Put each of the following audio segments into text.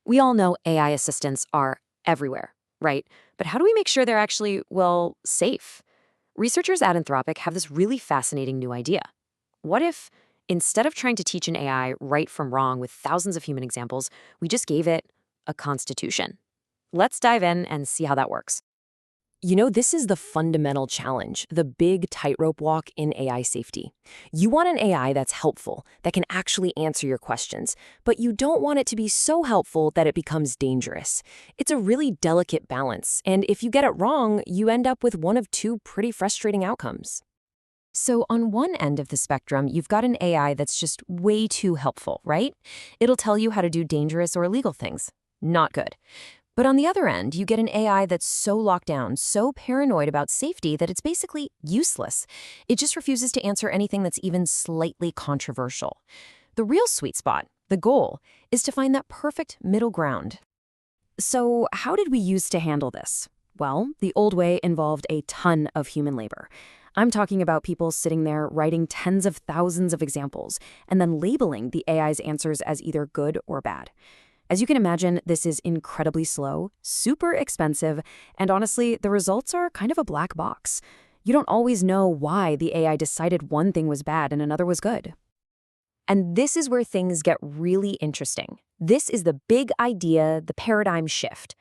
We all know AI assistants are everywhere, right? But how do we make sure they're actually, well, safe? Researchers at Anthropic have this really fascinating new idea. What if, instead of trying to teach an AI right from wrong with thousands of human examples, we just gave it a constitution? Let's dive in and see how that works. This is the fundamental challenge, the big tightrope walk in AI safety. You want an AI that's helpful, that can actually answer your questions, but you don't want it to be so helpful that it becomes dangerous. It's a really delicate balance, and if you get it wrong, you end up with one of two pretty frustrating outcomes. So on one end of the spectrum, you've got an AI that's just way too helpful, right? It'll tell you how to do dangerous or illegal things. Not good. But on the other end, you get an AI that's so locked down, so paranoid about safety that it's basically useless. It just refuses to answer anything that's even slightly controversial. The real sweet spot, the goal, is to find that perfect middle ground. So how did we used to handle this? Well, the old way involved a ton of human labor. I'm talking about people sitting there writing tens of thousands of examples and then labeling the AI's answers as either good or bad. As you can imagine, this is incredibly slow, super expensive, and honestly, the results are kind of a black box. You don't always know why the AI decided one thing was bad and another was good. And this is where things get really interesting. This is the big idea, the paradigm shift.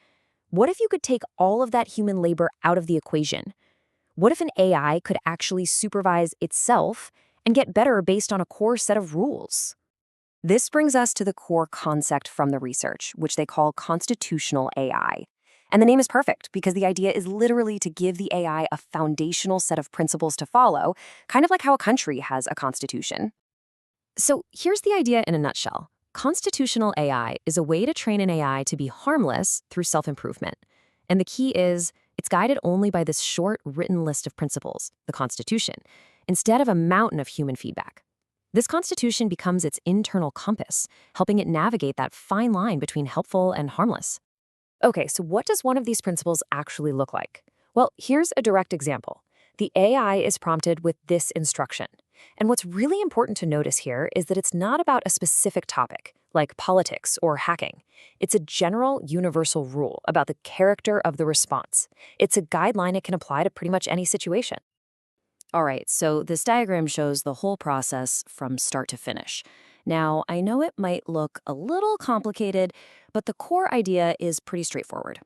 What if you could take all of that human labor out of the equation? What if an AI could actually supervise itself and get better based on a core set of rules? This brings us to the core concept from the research, which they call constitutional AI. And the name is perfect because the idea is literally to give the AI a foundational set of principles to follow, kind of like how a country has a constitution. So here's the idea in a nutshell. Constitutional AI is a way to train an AI to be harmless through self-improvement. And the key is it's guided only by this short written list of principles, the Constitution, instead of a mountain of human feedback. This constitution becomes its internal compass, helping it navigate that fine line between helpful and harmless. Okay, so what does one of these principles actually look like? Well, here's a direct example. The AI is prompted with this instruction. And what's really important to notice here is that it's not about a specific topic, like politics or hacking. It's a general, universal rule about the character of the response. It's a guideline it can apply to pretty much any situation. All right, so this diagram shows the whole process from start to finish. Now, I know it might look a little complicated, but the core idea is pretty straightforward.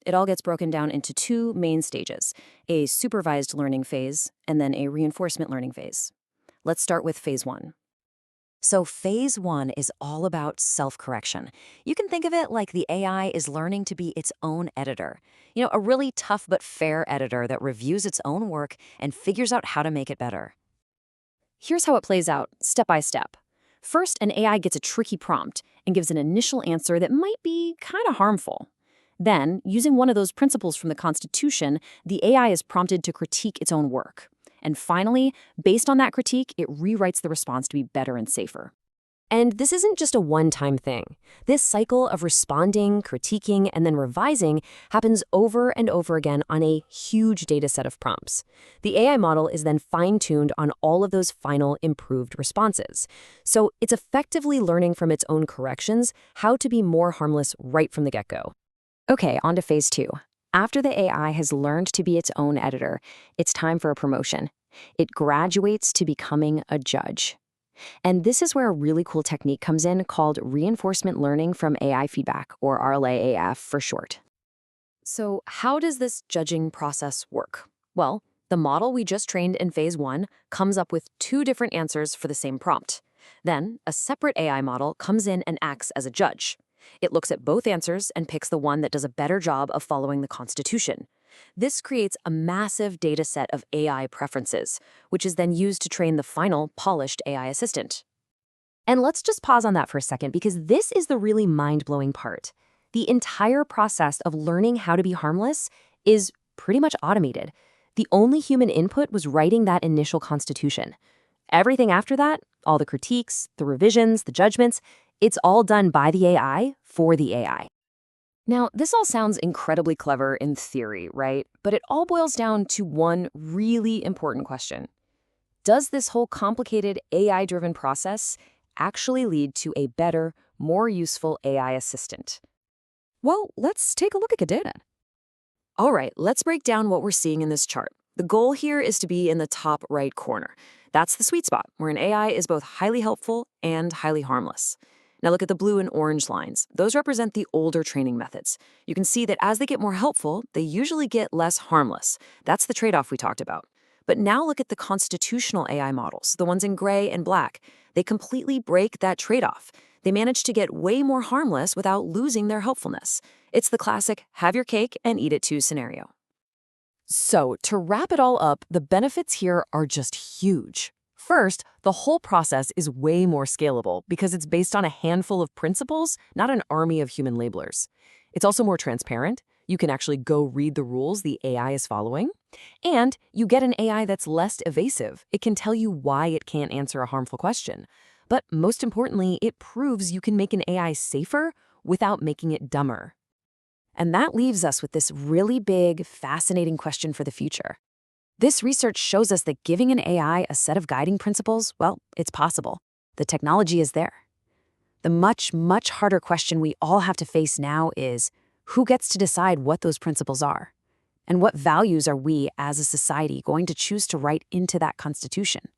It all gets broken down into two main stages, a supervised learning phase and then a reinforcement learning phase. Let's start with phase one. So phase one is all about self-correction. You can think of it like the AI is learning to be its own editor. A really tough but fair editor that reviews its own work and figures out how to make it better. Here's how it plays out, step by step. First, an AI gets a tricky prompt and gives an initial answer that might be kind of harmful. Then, using one of those principles from the Constitution, the AI is prompted to critique its own work. And finally, based on that critique, it rewrites the response to be better and safer. And this isn't just a one-time thing. This cycle of responding, critiquing, and then revising happens over and over again on a huge data set of prompts. The AI model is then fine-tuned on all of those final improved responses. So it's effectively learning from its own corrections how to be more harmless right from the get-go. Okay, on to phase two. After the AI has learned to be its own editor, it's time for a promotion. It graduates to becoming a judge. And this is where a really cool technique comes in called reinforcement learning from AI feedback, or RLAAF for short. So how does this judging process work? Well, the model we just trained in phase one comes up with two different answers for the same prompt. Then, a separate AI model comes in and acts as a judge. It looks at both answers and picks the one that does a better job of following the Constitution. This creates a massive data set of AI preferences, which is then used to train the final, polished AI assistant. And let's just pause on that for a second, because this is the really mind-blowing part. The entire process of learning how to be harmless is pretty much automated. The only human input was writing that initial Constitution. Everything after that, all the critiques, the revisions, the judgments, it's all done by the AI for the AI. Now, this all sounds incredibly clever in theory, right? But it all boils down to one really important question. Does this whole complicated AI-driven process actually lead to a better, more useful AI assistant? Well, let's take a look at the data. All right, let's break down what we're seeing in this chart. The goal here is to be in the top right corner. That's the sweet spot, where an AI is both highly helpful and highly harmless. Now look at the blue and orange lines. Those represent the older training methods. You can see that as they get more helpful, they usually get less harmless. That's the trade-off we talked about. But now look at the constitutional AI models, the ones in gray and black. They completely break that trade-off. They manage to get way more harmless without losing their helpfulness. It's the classic have your cake and eat it too scenario. So, to wrap it all up, the benefits here are just huge. First, the whole process is way more scalable because it's based on a handful of principles, not an army of human labelers. It's also more transparent. You can actually go read the rules the AI is following. And you get an AI that's less evasive. It can tell you why it can't answer a harmful question. But most importantly, it proves you can make an AI safer without making it dumber. And that leaves us with this really big, fascinating question for the future. This research shows us that giving an AI a set of guiding principles, well, it's possible. The technology is there. The much, much harder question we all have to face now is, who gets to decide what those principles are? And what values are we as a society going to choose to write into that constitution?